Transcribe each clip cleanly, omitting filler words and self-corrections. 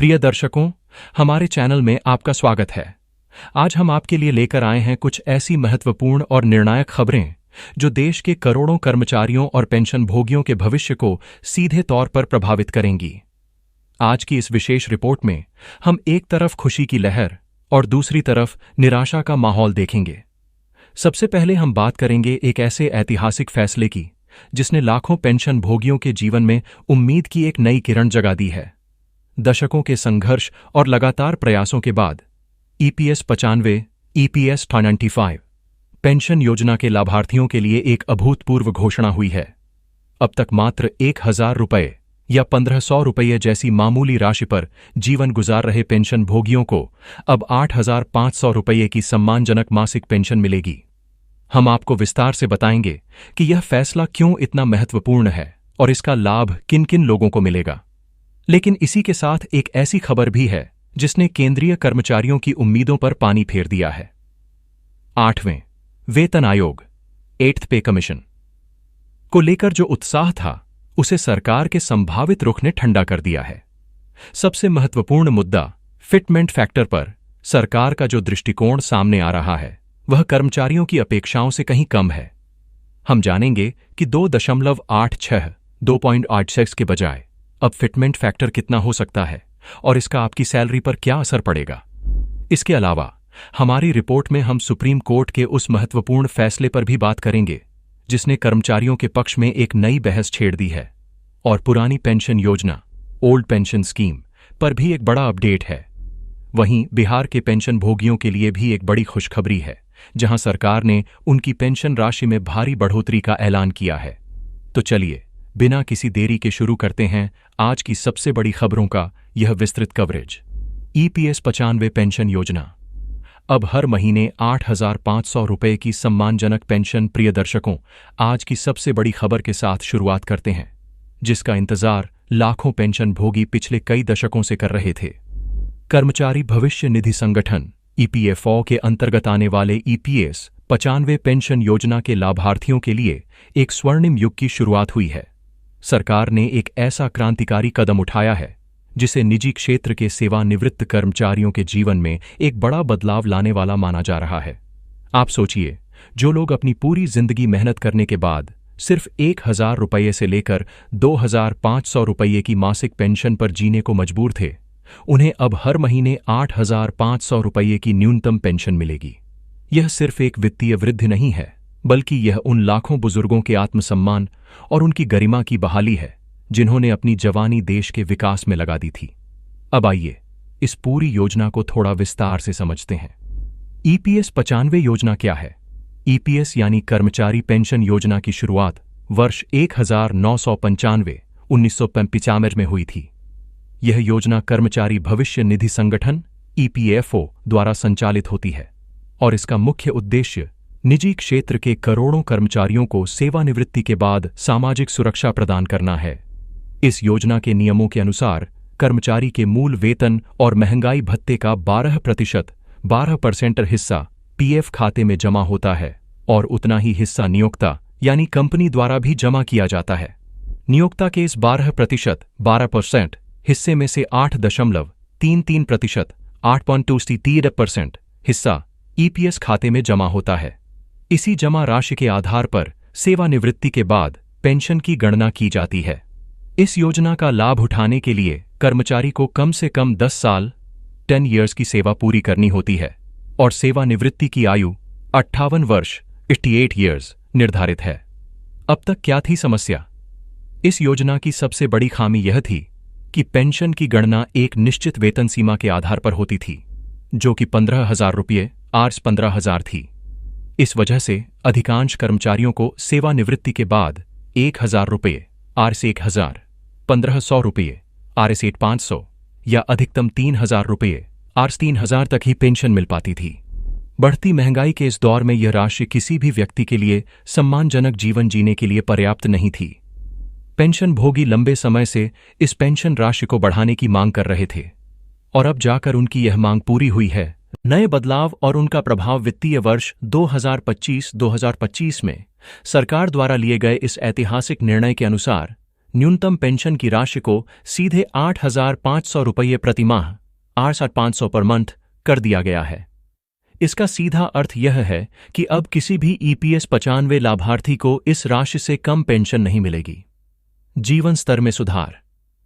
प्रिय दर्शकों, हमारे चैनल में आपका स्वागत है। आज हम आपके लिए लेकर आए हैं कुछ ऐसी महत्वपूर्ण और निर्णायक खबरें जो देश के करोड़ों कर्मचारियों और पेंशन भोगियों के भविष्य को सीधे तौर पर प्रभावित करेंगी। आज की इस विशेष रिपोर्ट में हम एक तरफ खुशी की लहर और दूसरी तरफ निराशा का माहौल देखेंगे। सबसे पहले हम बात करेंगे एक ऐसे ऐतिहासिक फैसले की जिसने लाखों पेंशन भोगियों के जीवन में उम्मीद की एक नई किरण जगा दी है। दशकों के संघर्ष और लगातार प्रयासों के बाद ईपीएस 95 ईपीएस 95 पेंशन योजना के लाभार्थियों के लिए एक अभूतपूर्व घोषणा हुई है। अब तक मात्र 1000 रुपये या 1500 रुपये जैसी मामूली राशि पर जीवन गुजार रहे पेंशन भोगियों को अब 8500 रुपये की सम्मानजनक मासिक पेंशन मिलेगी। हम आपको विस्तार से बताएंगे कि यह फैसला क्यों इतना महत्वपूर्ण है और इसका लाभ किन किन लोगों को मिलेगा। लेकिन इसी के साथ एक ऐसी खबर भी है जिसने केंद्रीय कर्मचारियों की उम्मीदों पर पानी फेर दिया है। 8वें वेतन आयोग 8th पे कमीशन को लेकर जो उत्साह था उसे सरकार के संभावित रुख ने ठंडा कर दिया है। सबसे महत्वपूर्ण मुद्दा फिटमेंट फैक्टर पर सरकार का जो दृष्टिकोण सामने आ रहा है वह कर्मचारियों की अपेक्षाओं से कहीं कम है। हम जानेंगे कि 2.86 के बजाय अब फिटमेंट फैक्टर कितना हो सकता है और इसका आपकी सैलरी पर क्या असर पड़ेगा। इसके अलावा हमारी रिपोर्ट में हम सुप्रीम कोर्ट के उस महत्वपूर्ण फैसले पर भी बात करेंगे जिसने कर्मचारियों के पक्ष में एक नई बहस छेड़ दी है। और पुरानी पेंशन योजना ओल्ड पेंशन स्कीम पर भी एक बड़ा अपडेट है। वहीं बिहार के पेंशन भोगियों के लिए भी एक बड़ी खुशखबरी है, जहां सरकार ने उनकी पेंशन राशि में भारी बढ़ोतरी का ऐलान किया है। तो चलिए बिना किसी देरी के शुरू करते हैं आज की सबसे बड़ी खबरों का यह विस्तृत कवरेज। ईपीएस 95 पेंशन योजना अब हर महीने 8500 रुपये की सम्मानजनक पेंशन। प्रिय दर्शकों, आज की सबसे बड़ी खबर के साथ शुरुआत करते हैं जिसका इंतजार लाखों पेंशन भोगी पिछले कई दशकों से कर रहे थे। कर्मचारी भविष्य निधि संगठन ईपीएफओ के अंतर्गत आने वाले ईपीएस 95 पेंशन योजना के लाभार्थियों के लिए एक स्वर्णिम युग की शुरुआत हुई है। सरकार ने एक ऐसा क्रांतिकारी कदम उठाया है जिसे निजी क्षेत्र के सेवानिवृत्त कर्मचारियों के जीवन में एक बड़ा बदलाव लाने वाला माना जा रहा है। आप सोचिए, जो लोग अपनी पूरी जिंदगी मेहनत करने के बाद सिर्फ 1000 रुपये से लेकर 2500 रुपये की मासिक पेंशन पर जीने को मजबूर थे, उन्हें अब हर महीने 8500 रुपये की न्यूनतम पेंशन मिलेगी। यह सिर्फ एक वित्तीय वृद्धि नहीं है, बल्कि यह उन लाखों बुजुर्गों के आत्मसम्मान और उनकी गरिमा की बहाली है जिन्होंने अपनी जवानी देश के विकास में लगा दी थी। अब आइए इस पूरी योजना को थोड़ा विस्तार से समझते हैं। ईपीएस 95 योजना क्या है? ईपीएस यानी कर्मचारी पेंशन योजना की शुरुआत वर्ष 1995 में हुई थी। यह योजना कर्मचारी भविष्य निधि संगठन ईपीएफओ द्वारा संचालित होती है और इसका मुख्य उद्देश्य निजी क्षेत्र के करोड़ों कर्मचारियों को सेवानिवृत्ति के बाद सामाजिक सुरक्षा प्रदान करना है। इस योजना के नियमों के अनुसार कर्मचारी के मूल वेतन और महंगाई भत्ते का 12% हिस्सा पीएफ खाते में जमा होता है और उतना ही हिस्सा नियोक्ता यानी कंपनी द्वारा भी जमा किया जाता है। नियोक्ता के इस 12% हिस्से में से 8.33% 8.23% हिस्सा ईपीएस खाते में जमा होता है। इसी जमा राशि के आधार पर सेवानिवृत्ति के बाद पेंशन की गणना की जाती है। इस योजना का लाभ उठाने के लिए कर्मचारी को कम से कम 10 साल 10 इयर्स की सेवा पूरी करनी होती है और सेवानिवृत्ति की आयु 58 वर्ष 88 इयर्स निर्धारित है। अब तक क्या थी समस्या? इस योजना की सबसे बड़ी खामी यह थी कि पेंशन की गणना एक निश्चित वेतन सीमा के आधार पर होती थी, जो कि 15,000 रुपये आज 15,000 थी। इस वजह से अधिकांश कर्मचारियों को सेवानिवृत्ति के बाद 1000 रुपये आरएस 1000, 1500 रुपये आरएस 500 या अधिकतम 3000 रुपये आरएस 3000 तक ही पेंशन मिल पाती थी। बढ़ती महंगाई के इस दौर में यह राशि किसी भी व्यक्ति के लिए सम्मानजनक जीवन जीने के लिए पर्याप्त नहीं थी। पेंशन भोगी लंबे समय से इस पेंशन राशि को बढ़ाने की मांग कर रहे थे और अब जाकर उनकी यह मांग पूरी हुई है। नए बदलाव और उनका प्रभाव वित्तीय वर्ष 2025 में सरकार द्वारा लिए गए इस ऐतिहासिक निर्णय के अनुसार न्यूनतम पेंशन की राशि को सीधे 8,500 रुपये प्रति माह 8,500 पर मंथ कर दिया गया है। इसका सीधा अर्थ यह है कि अब किसी भी ईपीएस 95 लाभार्थी को इस राशि से कम पेंशन नहीं मिलेगी। जीवन स्तर में सुधार।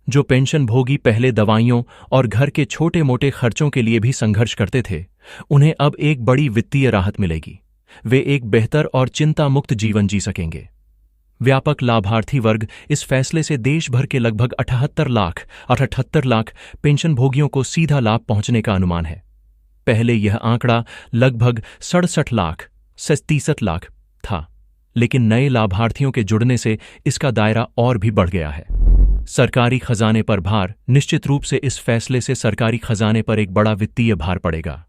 जो पेंशन भोगी पहले दवाइयों और घर के छोटे मोटे खर्चों के लिए भी संघर्ष करते थे, उन्हें अब एक बड़ी वित्तीय राहत मिलेगी। वे एक बेहतर और चिंता मुक्त जीवन जी सकेंगे। व्यापक लाभार्थी वर्ग। इस फैसले से देश भर के लगभग 78 लाख पेंशन भोगियों को सीधा लाभ पहुंचने का अनुमान है। पहले यह आंकड़ा लगभग 67 लाख से 63 लाख था, लेकिन नए लाभार्थियों के जुड़ने से इसका दायरा और भी बढ़ गया है। सरकारी खजाने पर भार। निश्चित रूप से इस फैसले से सरकारी खजाने पर एक बड़ा वित्तीय भार पड़ेगा।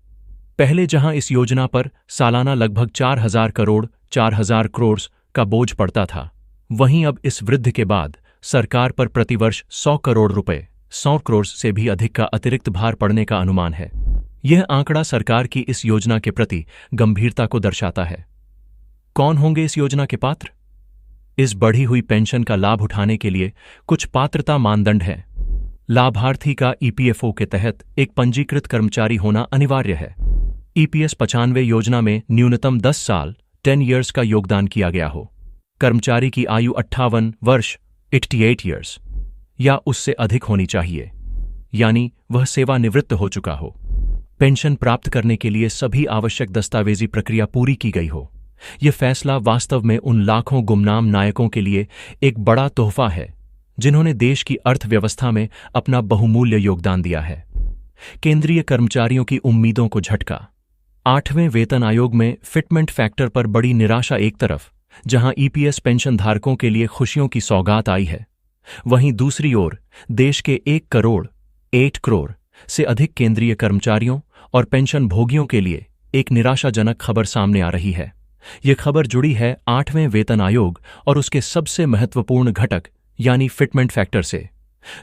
पहले जहां इस योजना पर सालाना लगभग 4,000 करोड़ का बोझ पड़ता था, वहीं अब इस वृद्धि के बाद सरकार पर प्रतिवर्ष 100 करोड़ से भी अधिक का अतिरिक्त भार पड़ने का अनुमान है। यह आंकड़ा सरकार की इस योजना के प्रति गंभीरता को दर्शाता है। कौन होंगे इस योजना के पात्र? इस बढ़ी हुई पेंशन का लाभ उठाने के लिए कुछ पात्रता मानदंड हैं। लाभार्थी का ईपीएफओ के तहत एक पंजीकृत कर्मचारी होना अनिवार्य है। ईपीएस 95 योजना में न्यूनतम 10 साल 10 ईयर्स का योगदान किया गया हो। कर्मचारी की आयु 58 वर्ष 88 ईयर्स या उससे अधिक होनी चाहिए, यानी वह सेवानिवृत्त हो चुका हो। पेंशन प्राप्त करने के लिए सभी आवश्यक दस्तावेजी प्रक्रिया पूरी की गई हो। यह फैसला वास्तव में उन लाखों गुमनाम नायकों के लिए एक बड़ा तोहफा है जिन्होंने देश की अर्थव्यवस्था में अपना बहुमूल्य योगदान दिया है। केंद्रीय कर्मचारियों की उम्मीदों को झटका। 8वें वेतन आयोग में फिटमेंट फैक्टर पर बड़ी निराशा एक तरफ, जहां ईपीएस पेंशन धारकों के लिए खुशियों की सौगात आई है, वहीं दूसरी ओर देश के 8 करोड़ से अधिक केंद्रीय कर्मचारियों और पेंशन भोगियों के लिए एक निराशाजनक खबर सामने आ रही है। यह खबर जुड़ी है 8वें वेतन आयोग और उसके सबसे महत्वपूर्ण घटक यानी फिटमेंट फैक्टर से।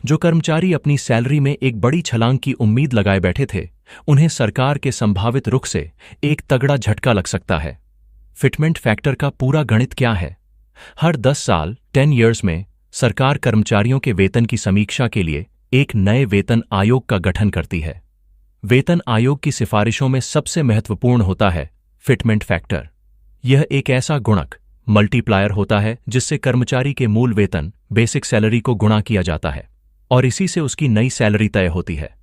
जो कर्मचारी अपनी सैलरी में एक बड़ी छलांग की उम्मीद लगाए बैठे थे, उन्हें सरकार के संभावित रुख से एक तगड़ा झटका लग सकता है। फिटमेंट फैक्टर का पूरा गणित क्या है? हर 10 साल 10 ईयर्स में सरकार कर्मचारियों के वेतन की समीक्षा के लिए एक नए वेतन आयोग का गठन करती है। वेतन आयोग की सिफारिशों में सबसे महत्वपूर्ण होता है फिटमेंट फैक्टर। यह एक ऐसा गुणक मल्टीप्लायर होता है जिससे कर्मचारी के मूल वेतन बेसिक सैलरी को गुणा किया जाता है और इसी से उसकी नई सैलरी तय होती है।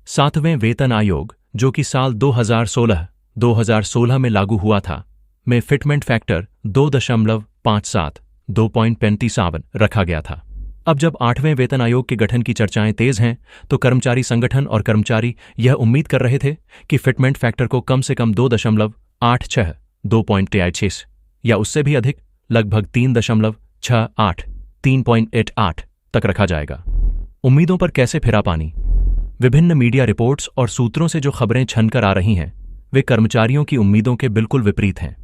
7वें वेतन आयोग, जो कि साल 2016 में लागू हुआ था, में फिटमेंट फैक्टर 2.57 रखा गया था। अब जब 8वें वेतन आयोग के गठन की चर्चाएं तेज हैं, तो कर्मचारी संगठन और कर्मचारी यह उम्मीद कर रहे थे कि फिटमेंट फैक्टर को कम से कम 2.86 या उससे भी अधिक, लगभग 3.68 तक रखा जाएगा। उम्मीदों पर कैसे फिरा पानी? विभिन्न मीडिया रिपोर्ट्स और सूत्रों से जो खबरें छनकर आ रही हैं, वे कर्मचारियों की उम्मीदों के बिल्कुल विपरीत हैं।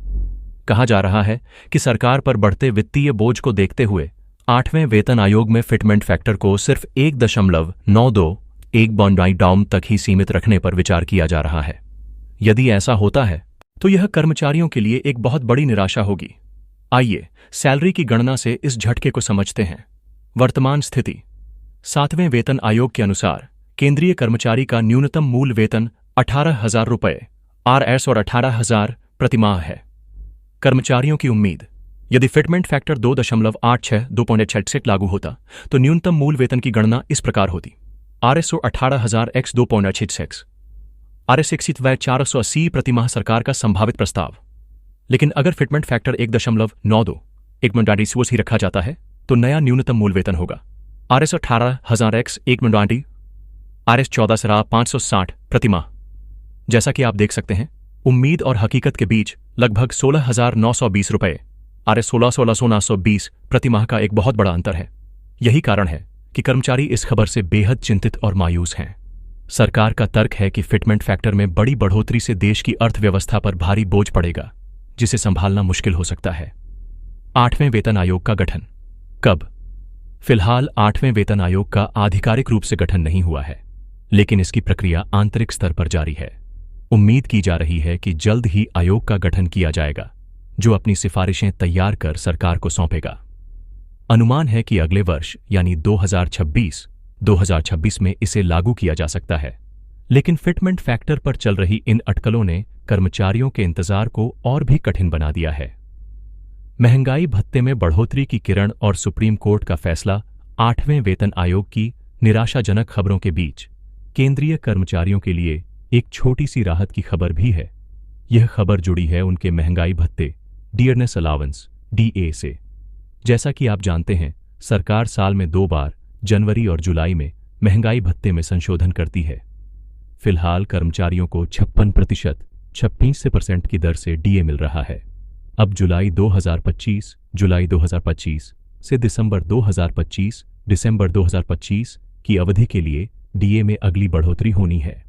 कहा जा रहा है कि सरकार पर बढ़ते वित्तीय बोझ को देखते हुए 8वें वेतन आयोग में फिटमेंट फैक्टर को सिर्फ 1.92 तक ही सीमित रखने पर विचार किया जा रहा है। यदि ऐसा होता है तो यह कर्मचारियों के लिए एक बहुत बड़ी निराशा होगी। आइए सैलरी की गणना से इस झटके को समझते हैं। वर्तमान स्थिति। 7वें वेतन आयोग के अनुसार केंद्रीय कर्मचारी का न्यूनतम मूल वेतन 18,000 रुपये RS और 18,000 प्रतिमाह है। कर्मचारियों की उम्मीद। यदि फिटमेंट फैक्टर 2.86 लागू होता तो न्यूनतम मूल वेतन की गणना इस प्रकार होती: RS 18,000 x 2.86, RS 480 प्रतिमाह सरकार का संभावित प्रस्ताव। लेकिन अगर फिटमेंट फैक्टर 1.92 ही रखा जाता है तो नया न्यूनतम मूल वेतन होगा RS 18,000 x 1.20, RS 14,560 प्रतिमाह। जैसा कि आप देख सकते हैं, उम्मीद और हकीकत के बीच लगभग 16,920 रुपये RS 16,920 प्रतिमाह का एक बहुत बड़ा अंतर है। यही कारण है कि कर्मचारी इस खबर से बेहद चिंतित और मायूस हैं। सरकार का तर्क है कि फिटमेंट फैक्टर में बड़ी बढ़ोतरी से देश की अर्थव्यवस्था पर भारी बोझ पड़ेगा, जिसे संभालना मुश्किल हो सकता है। 8वें वेतन आयोग का गठन कब? फिलहाल 8वें वेतन आयोग का आधिकारिक रूप से गठन नहीं हुआ है, लेकिन इसकी प्रक्रिया आंतरिक स्तर पर जारी है। उम्मीद की जा रही है कि जल्द ही आयोग का गठन किया जाएगा, जो अपनी सिफारिशें तैयार कर सरकार को सौंपेगा। अनुमान है कि अगले वर्ष यानी 2026 में इसे लागू किया जा सकता है। लेकिन फिटमेंट फैक्टर पर चल रही इन अटकलों ने कर्मचारियों के इंतजार को और भी कठिन बना दिया है। महंगाई भत्ते में बढ़ोतरी की किरण और सुप्रीम कोर्ट का फैसला 8वें वेतन आयोग की निराशाजनक खबरों के बीच केंद्रीय कर्मचारियों के लिए एक छोटी सी राहत की खबर भी है। यह खबर जुड़ी है उनके महंगाई भत्ते डियरनेस अलाउंस DA से। जैसा कि आप जानते हैं, सरकार साल में 2 बार जनवरी और जुलाई में महंगाई भत्ते में संशोधन करती है। फिलहाल कर्मचारियों को 56% की दर से DA मिल रहा है। अब जुलाई 2025 से दिसंबर 2025 की अवधि के लिए DA में अगली बढ़ोतरी होनी है।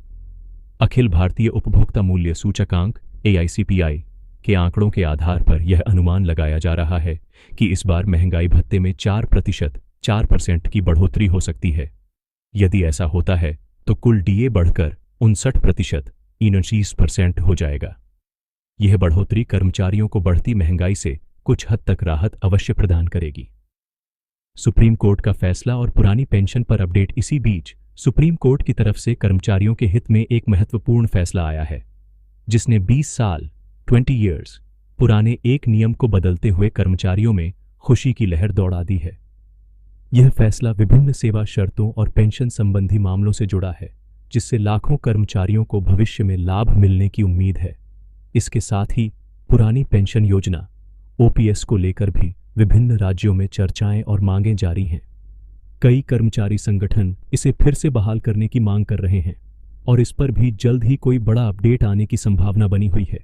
अखिल भारतीय उपभोक्ता मूल्य सूचकांक AICPI के आंकड़ों के आधार पर यह अनुमान लगाया जा रहा है कि इस बार महंगाई भत्ते में 4% की बढ़ोतरी हो सकती है। यदि ऐसा होता है तो कुल DA बढ़कर 59% हो जाएगा। यह बढ़ोतरी कर्मचारियों को बढ़ती महंगाई से कुछ हद तक राहत अवश्य प्रदान करेगी। सुप्रीम कोर्ट का फैसला और पुरानी पेंशन पर अपडेट। इसी बीच सुप्रीम कोर्ट की तरफ से कर्मचारियों के हित में एक महत्वपूर्ण फैसला आया है, जिसने 20 साल 20 ईयर्स पुराने एक नियम को बदलते हुए कर्मचारियों में खुशी की लहर दौड़ा दी है। यह फैसला विभिन्न सेवा शर्तों और पेंशन संबंधी मामलों से जुड़ा है, जिससे लाखों कर्मचारियों को भविष्य में लाभ मिलने की उम्मीद है। इसके साथ ही पुरानी पेंशन योजना OPS को लेकर भी विभिन्न राज्यों में चर्चाएं और मांगें जारी हैं। कई कर्मचारी संगठन इसे फिर से बहाल करने की मांग कर रहे हैं और इस पर भी जल्द ही कोई बड़ा अपडेट आने की संभावना बनी हुई है।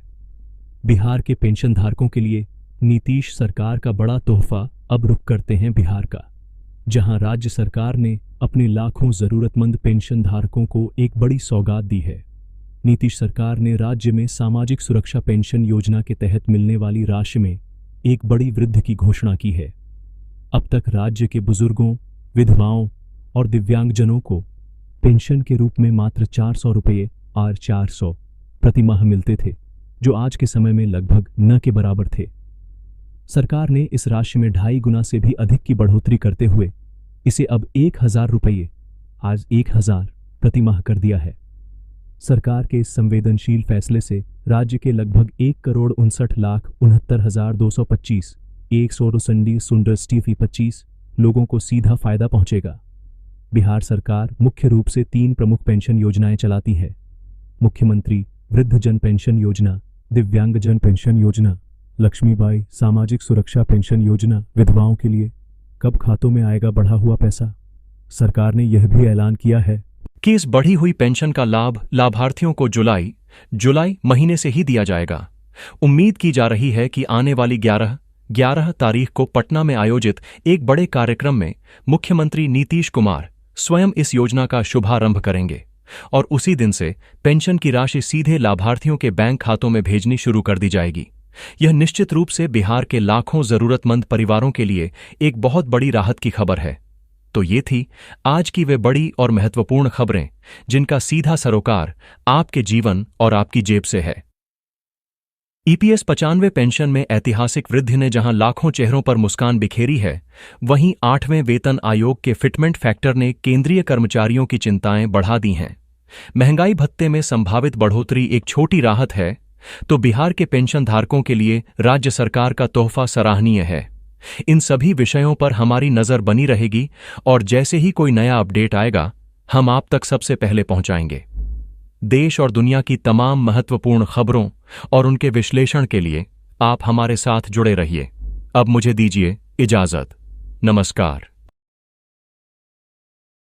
बिहार के पेंशनधारकों के लिए नीतीश सरकार का बड़ा तोहफा अब रुख करते हैं बिहार का, जहां राज्य सरकार ने अपने लाखों जरूरतमंद पेंशनधारकों को एक बड़ी सौगात दी है। नीतीश सरकार ने राज्य में सामाजिक सुरक्षा पेंशन योजना के तहत मिलने वाली राशि में एक बड़ी वृद्धि की घोषणा की है। अब तक राज्य के बुजुर्गों, विधवाओं और दिव्यांगजनों को पेंशन के रूप में मात्र 400 रुपये प्रति माह मिलते थे, जो आज के समय में लगभग न के बराबर थे। सरकार ने इस राशि में 2.5 गुना से भी अधिक की बढ़ोतरी करते हुए इसे अब 1000 रुपये आज 1000 प्रति माह कर दिया है। सरकार के इस संवेदनशील फैसले से राज्य के लगभग 1,59,69,225 लोगों को सीधा फायदा पहुंचेगा। बिहार सरकार मुख्य रूप से 3 प्रमुख पेंशन योजनाएं चलाती है: मुख्यमंत्री वृद्ध जन पेंशन योजना, दिव्यांग जन पेंशन योजना, लक्ष्मीबाई सामाजिक सुरक्षा पेंशन योजना। विधवाओं के लिए कब खातों में आएगा बढ़ा हुआ पैसा? सरकार ने यह भी ऐलान किया है कि इस बढ़ी हुई पेंशन का लाभ लाभार्थियों को जुलाई महीने से ही दिया जाएगा। उम्मीद की जा रही है कि आने वाली 11 तारीख को पटना में आयोजित एक बड़े कार्यक्रम में मुख्यमंत्री नीतीश कुमार स्वयं इस योजना का शुभारंभ करेंगे और उसी दिन से पेंशन की राशि सीधे लाभार्थियों के बैंक खातों में भेजनी शुरू कर दी जाएगी। यह निश्चित रूप से बिहार के लाखों जरूरतमंद परिवारों के लिए एक बहुत बड़ी राहत की खबर है। तो ये थी आज की वे बड़ी और महत्वपूर्ण खबरें जिनका सीधा सरोकार आपके जीवन और आपकी जेब से है। EPS 95 पेंशन में ऐतिहासिक वृद्धि ने जहां लाखों चेहरों पर मुस्कान बिखेरी है, वहीं 8वें वेतन आयोग के फिटमेंट फैक्टर ने केंद्रीय कर्मचारियों की चिंताएं बढ़ा दी हैं। महंगाई भत्ते में संभावित बढ़ोतरी एक छोटी राहत है, तो बिहार के पेंशनधारकों के लिए राज्य सरकार का तोहफा सराहनीय है। इन सभी विषयों पर हमारी नजर बनी रहेगी और जैसे ही कोई नया अपडेट आएगा, हम आप तक सबसे पहले पहुंचाएंगे। देश और दुनिया की तमाम महत्वपूर्ण खबरों और उनके विश्लेषण के लिए आप हमारे साथ जुड़े रहिए। अब मुझे दीजिए इजाजत। नमस्कार।